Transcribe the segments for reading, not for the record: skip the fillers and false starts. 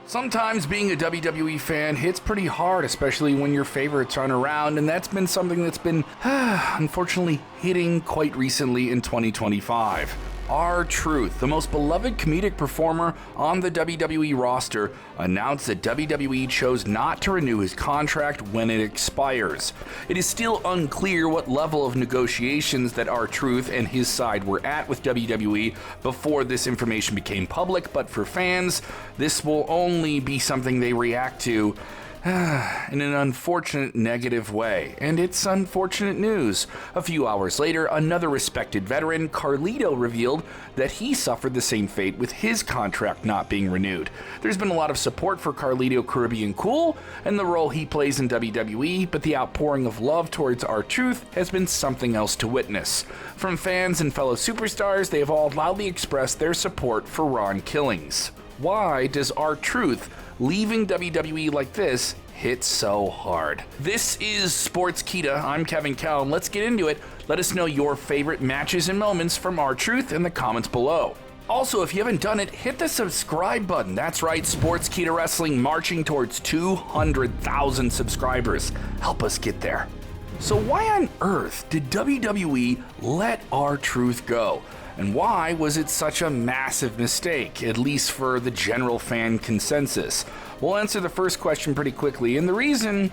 Sometimes being a WWE fan hits pretty hard, especially when your favorites aren't around, and that's been something that's been, unfortunately, hitting quite recently in 2025. R-Truth, the most beloved comedic performer on the WWE roster, announced that WWE chose not to renew his contract when it expires. It is still unclear what level of negotiations that R-Truth and his side were at with WWE before this information became public, but for fans, this will only be something they react to in an unfortunate negative way, and it's unfortunate news. A few hours later, another respected veteran, Carlito, revealed that he suffered the same fate with his contract not being renewed. There's been a lot of support for Carlito Caribbean Cool and the role he plays in WWE, but the outpouring of love towards R-Truth has been something else to witness. From fans and fellow superstars, they have all loudly expressed their support for Ron Killings. Why does R-Truth leaving WWE like this hit so hard? This is Sportskeeda. I'm Kevin Kell, and let's get into it. Let us know your favorite matches and moments from R-Truth in the comments below. Also, if you haven't done it, hit the subscribe button. That's right, Sportskeeda Wrestling marching towards 200,000 subscribers. Help us get there. So why on earth did WWE let R-Truth go? And why was it such a massive mistake, at least for the general fan consensus? We'll answer the first question pretty quickly, and the reason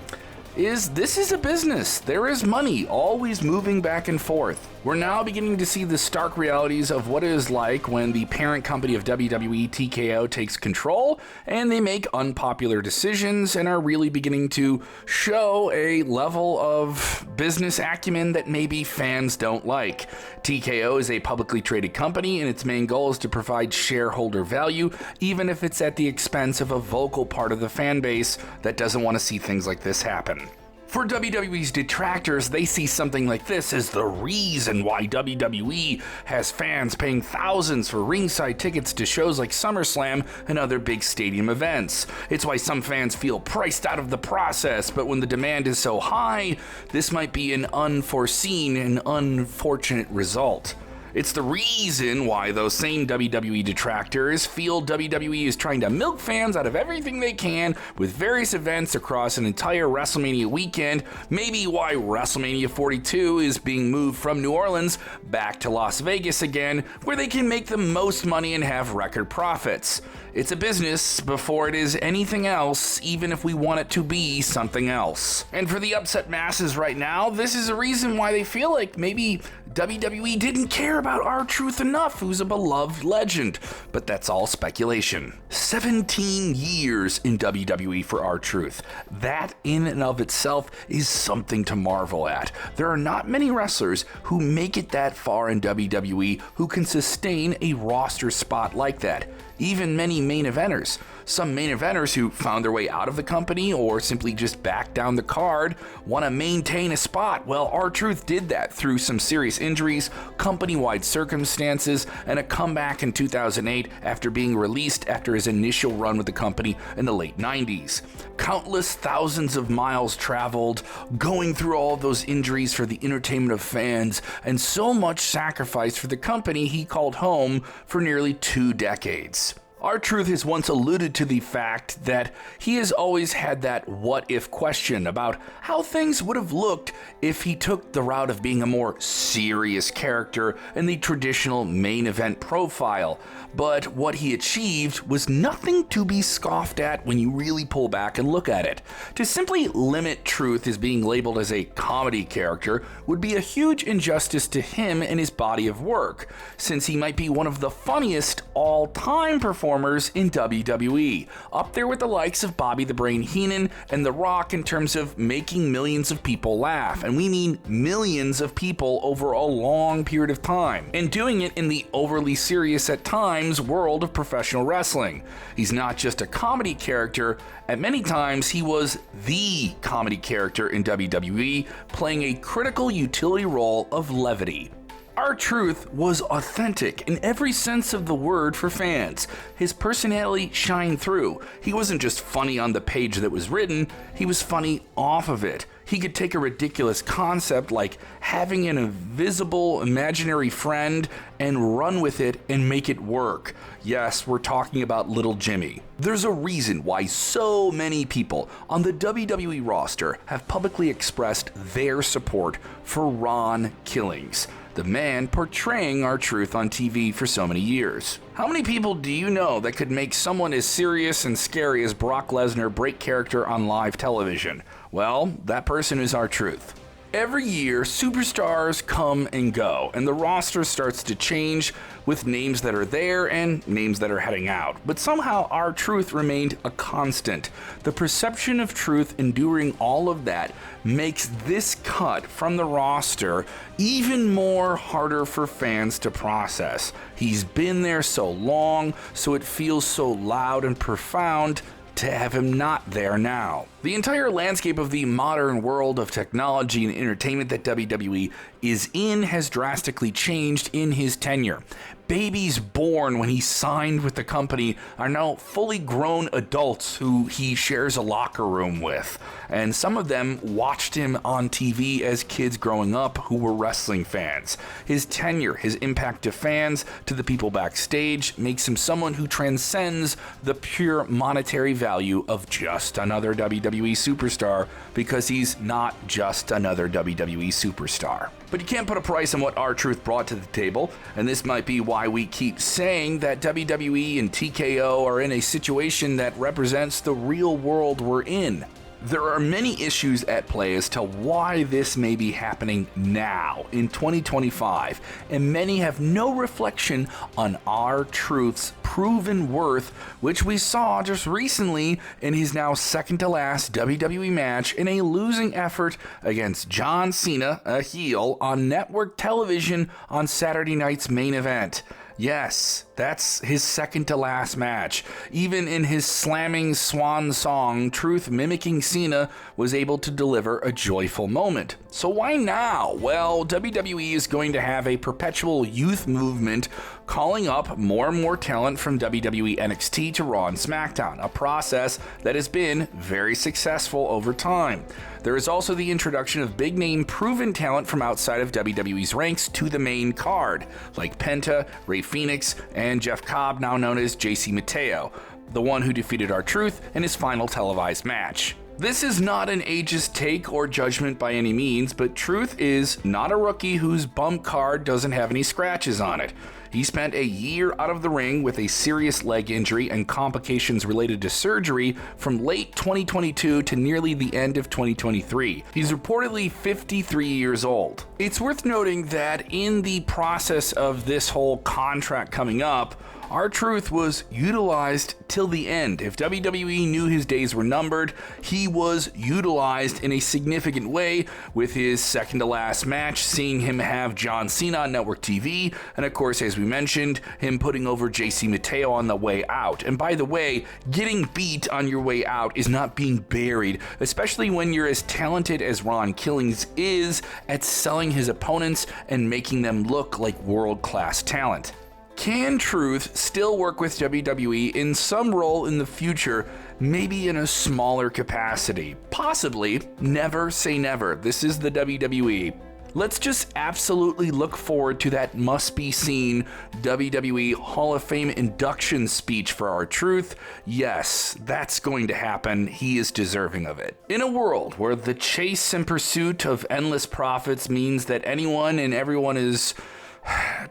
is this is a business. There is money always moving back and forth. We're now beginning to see the stark realities of what it is like when the parent company of WWE, TKO, takes control and they make unpopular decisions and are really beginning to show a level of business acumen that maybe fans don't like. TKO is a publicly traded company, and its main goal is to provide shareholder value, even if it's at the expense of a vocal part of the fan base that doesn't want to see things like this happen. For WWE's detractors, they see something like this as the reason why WWE has fans paying thousands for ringside tickets to shows like SummerSlam and other big stadium events. It's why some fans feel priced out of the process, but when the demand is so high, this might be an unforeseen and unfortunate result. It's the reason why those same WWE detractors feel WWE is trying to milk fans out of everything they can with various events across an entire WrestleMania weekend, maybe why WrestleMania 42 is being moved from New Orleans back to Las Vegas again, where they can make the most money and have record profits. It's a business before it is anything else, even if we want it to be something else. And for the upset masses right now, this is a reason why they feel like maybe WWE didn't care about R-Truth enough, who's a beloved legend. But that's all speculation. 17 years in WWE for R-Truth. That in and of itself is something to marvel at. There are not many wrestlers who make it that far in WWE who can sustain a roster spot like that. Even many main eventers. Some main eventers who found their way out of the company or simply just backed down the card want to maintain a spot. Well, R-Truth did that through some serious injuries, company-wide circumstances, and a comeback in 2008 after being released after his initial run with the company in the late 90s. Countless thousands of miles traveled, going through all of those injuries for the entertainment of fans, and so much sacrifice for the company he called home for nearly 2 decades. R-Truth has once alluded to the fact that he has always had that what-if question about how things would have looked if he took the route of being a more serious character in the traditional main event profile. But what he achieved was nothing to be scoffed at when you really pull back and look at it. To simply limit Truth as being labeled as a comedy character would be a huge injustice to him and his body of work, since he might be one of the funniest all-time performers in WWE, up there with the likes of Bobby the Brain Heenan and The Rock in terms of making millions of people laugh, and we mean millions of people over a long period of time, and doing it in the overly serious at times world of professional wrestling. He's not just a comedy character, at many times he was the comedy character in WWE, playing a critical utility role of levity. R-Truth was authentic in every sense of the word for fans. His personality shined through. He wasn't just funny on the page that was written, he was funny off of it. He could take a ridiculous concept like having an invisible imaginary friend and run with it and make it work. Yes, we're talking about Little Jimmy. There's a reason why so many people on the WWE roster have publicly expressed their support for Ron Killings, the man portraying R-Truth on TV for so many years. How many people do you know that could make someone as serious and scary as Brock Lesnar break character on live television? Well, that person is R-Truth. Every year, superstars come and go, and the roster starts to change with names that are there and names that are heading out. But somehow, R-Truth remained a constant. The perception of Truth enduring all of that makes this cut from the roster even more harder for fans to process. He's been there so long, so it feels so loud and profound to have him not there now. The entire landscape of the modern world of technology and entertainment that WWE is in has drastically changed in his tenure. Babies born when he signed with the company are now fully grown adults who he shares a locker room with. And some of them watched him on TV as kids growing up who were wrestling fans. His tenure, his impact to fans, to the people backstage, makes him someone who transcends the pure monetary value of just another WWE superstar, because he's not just another WWE superstar. But you can't put a price on what R-Truth brought to the table, and this might be why we keep saying that WWE and TKO are in a situation that represents the real world we're in. There are many issues at play as to why this may be happening now in 2025, and many have no reflection on R-Truth's proven worth, which we saw just recently in his now second to last WWE match in a losing effort against John Cena, a heel, on network television on Saturday night's main event. Yes, that's his second to last match. Even in his slamming swan song, Truth mimicking Cena was able to deliver a joyful moment. So why now? Well, WWE is going to have a perpetual youth movement calling up more and more talent from WWE NXT to Raw and SmackDown, a process that has been very successful over time. There is also the introduction of big-name proven talent from outside of WWE's ranks to the main card, like Penta, Rey Fenix, and Jeff Cobb, now known as JC Mateo, the one who defeated R-Truth in his final televised match. This is not an ageist take or judgment by any means, but Truth is not a rookie whose bump card doesn't have any scratches on it. He spent a year out of the ring with a serious leg injury and complications related to surgery from late 2022 to nearly the end of 2023. He's reportedly 53 years old. It's worth noting that in the process of this whole contract coming up, R-Truth was utilized till the end. If WWE knew his days were numbered, he was utilized in a significant way, with his second to last match seeing him have John Cena on network TV, and of course, as we mentioned, him putting over JC Mateo on the way out. And by the way, getting beat on your way out is not being buried, especially when you're as talented as Ron Killings is at selling his opponents and making them look like world-class talent. Can Truth still work with WWE in some role in the future, maybe in a smaller capacity? Possibly. Never say never. This is the WWE. Let's just absolutely look forward to that must-be-seen WWE Hall of Fame induction speech for R-Truth. Yes, that's going to happen. He is deserving of it. In a world where the chase and pursuit of endless profits means that anyone and everyone is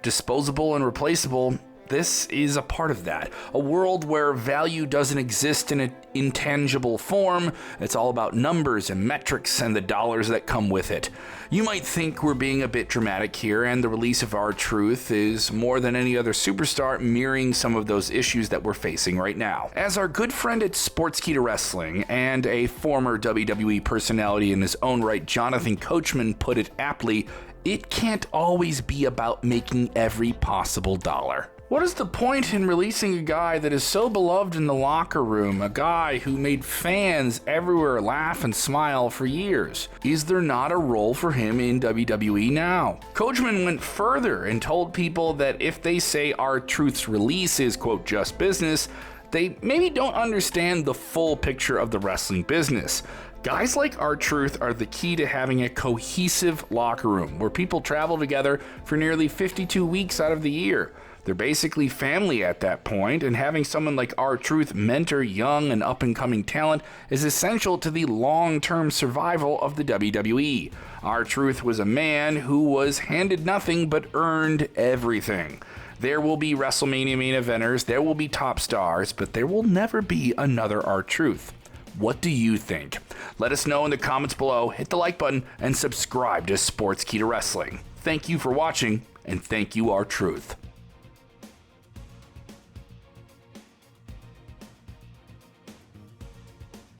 disposable and replaceable, this is a part of that. A world where value doesn't exist in an intangible form. It's all about numbers and metrics and the dollars that come with it. You might think we're being a bit dramatic here, and the release of R-Truth is more than any other superstar mirroring some of those issues that we're facing right now. As our good friend at Sportskeeda Wrestling and a former WWE personality in his own right, Jonathan Coachman, put it aptly, it can't always be about making every possible dollar. What is the point in releasing a guy that is so beloved in the locker room, a guy who made fans everywhere laugh and smile for years? Is there not a role for him in WWE now? Coachman went further and told people that if they say R-Truth's release is, quote, just business, they maybe don't understand the full picture of the wrestling business. Guys like R-Truth are the key to having a cohesive locker room where people travel together for nearly 52 weeks out of the year. They're basically family at that point, and having someone like R-Truth mentor young and up-and-coming talent is essential to the long-term survival of the WWE. R-Truth was a man who was handed nothing but earned everything. There will be WrestleMania main eventers, there will be top stars, but there will never be another R-Truth. What do you think? Let us know in the comments below, hit the like button, and subscribe to Sportskeeda Wrestling. Thank you for watching, and thank you, R-Truth.